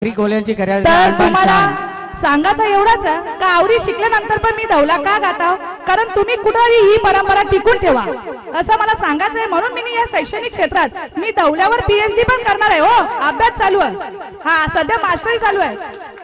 कोल्यांची तर तुम्हाला सांगायचं एवढाच का आवरी शिकल्यानंतर पण मी धवला का गाता, कारण तुम्ही कुठेही ही परंपरा टिकून ठेवा असं मला सांगायचं आहे. म्हणून मी या शैक्षणिक क्षेत्रात मी धवल्यावर पीएचडी पण करणार आहे. हो, अभ्यास चालू आहे. हा, सध्या मास्टरी चालू आहे.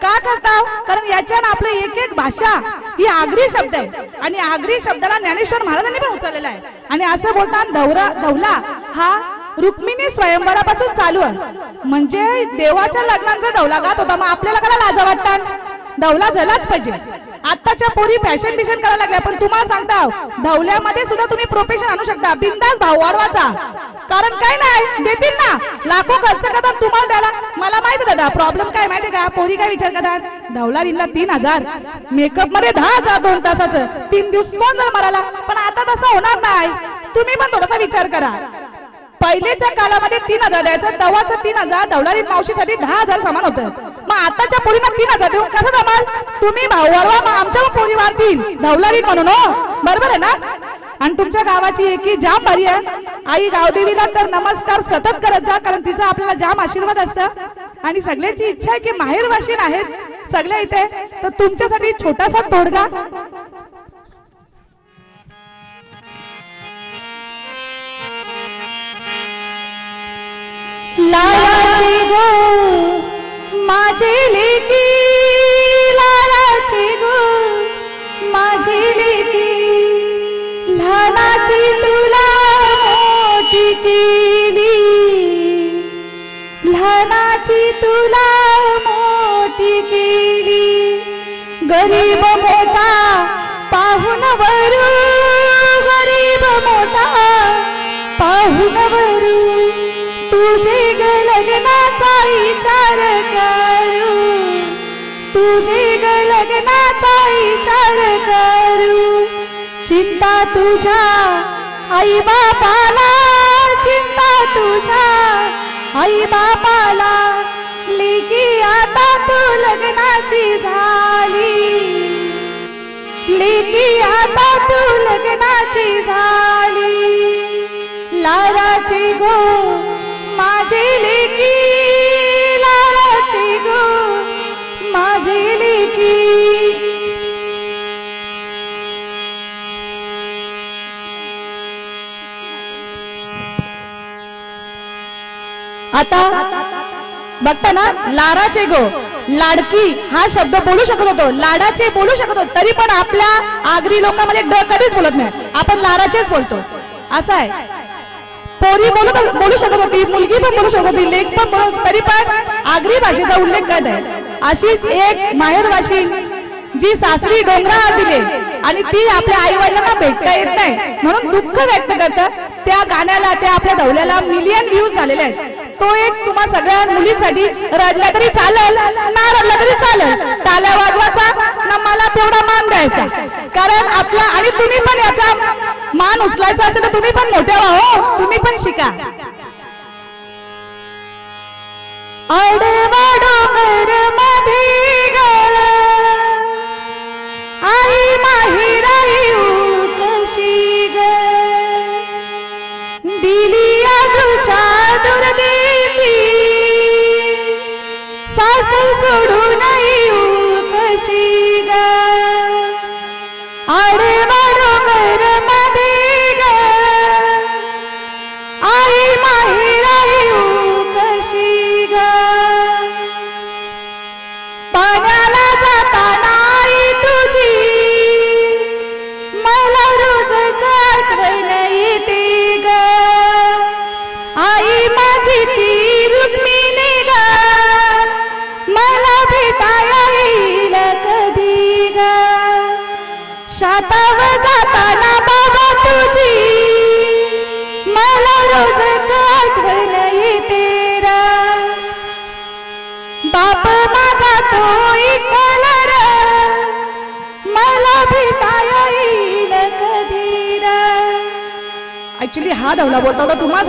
का करता? कारण याच्यानं आपलं एक एक भाषा ही आगरी शब्द आहे आणि आगरी शब्दाला ज्ञानेश्वर महाराजांनी पण उचललेला आहे. आणि असं बोलताना धवला हा रुक्मिणी स्वयंवरापासून चालू आहे. म्हणजे देवाच्या लग्नांचा धवला गात होता. मग आपल्याला काय लाज वाटतात? धवला झालाच पाहिजे. आताच्या पोरी फॅशन डिशन करायला लागल्या, पण तुम्हाला सांगता धवल्यामध्ये सुद्धा तुम्ही प्रोफेशन आणू शकता. बिंदास भाव वाढवाचा, कारण काय नाही देतील ना, लाखो खर्च करतात तुम्हाला द्यायला. मला माहिती दादा प्रॉब्लेम काय माहिती का, पोरी काय विचार करतात धवला रिनला 3000, मेकअप मध्ये 10,000 2 तासाचं, 3 दिवस कोण जर मराला. पण आता तसं होणार नाही. तुम्ही पण थोडासा विचार करा. पहिलेच्या काळामध्ये 3000 द्यायचं, तवाचं 3000 धवलारी मावशीसाठी 10,000 समान होतं. मग आताच्या पोरींना 3000 देऊन कसं जमाल? तुम्ही भाऊ वाढवा, मग आमच्या पोरी वाढतील धवलारी म्हणून. हो, बरोबर आहे ना? आणि तुमच्या गावाची एकी जाम भारी आहे. आई गावदेवीला तर नमस्कार सतत करत जा, कारण तिचा आपल्याला जाम आशीर्वाद असतं. आणि सगळ्यांची इच्छा आहे की माहेरवाशीण आहेत सगळे इथे, तर तुमच्यासाठी छोटासा तोडगा. लालाची गो माझी लेकी, लालाची गो माझी लेकी, लहानाची तुला मोठी केली, लहानाची तुला मोठी केली. गरीब मोठा पाहून वरू, गरीब मोठा पाहून वरू, तुझे लग्नाचा विचार करू, तुझे लग्नाचा विचार करू. चिंता तुझ्या आई बापाला, चिंता तुझ्या आई बापाला, लेकी आता तू लग्नाची झाली, लेकी आता तू लग्नाची झाली. लाडाची गो माझी लेकी, लाडाची गो माझी लेकी. आता बघता ना, लाडाचे गो, लाडकी हा शब्द बोलू शकत होतो, लाडाचे बोलू शकत होतो, तरी पण आपल्या आगरी लोकांमध्ये कधीच बोलत नाही. आपण लाडाचेच बोलतो. असं आहे. पोरी बोलू शकत होती, मुलगी पण बोलू शकत होती, लेक पण बोलत, तरी पण आगरी भाषेचा उल्लेख करत आहे. अशीच एक माहेरवाशी जी सासरी डोंगरावर दिले आणि ती आपल्या आई वडिलांना भेटता येत नाही म्हणून दुःख व्यक्त करतात. त्या गाण्याला, त्या आपल्या धवल्याला मिलियन व्ह्यूज झालेले आहेत. तो एक तुम्हा सगळ्या मुलींसाठी, रडला तरी चालेल ना रडला तरी चालेल, टाळ्या वाजवायचा ना, मला तेवढा मान द्यायचा. कारण आपला, आणि तुम्ही पण याचा मान उचलायचा असेल तर तुम्ही पण मोठ्या व्हा. हो, तुम्ही पण शिका. आडवा डोंगर मध्ये ग आई माहेरा येऊ कशी ग, दिली आजूच्या दुर्देवी सासू सोडून येऊ कशी ग. आडवा डोंगर मध्ये ग आई माहेरा येऊ कशी ग. पाण्याला जाताना आई तुझी मला रोजच आठवण येते ग. आई माझी ती रुक्मिणी ग, मला भेटायला येईल कधी ग. शेतावर जाताना बाबा तुझी मला रोजच आठवण येते रा. बाप माझा तो इकला रा, मला भेटायला येईल कधी रा. ऍक्च्युली हा धवला बोलता होता तुम्हाला.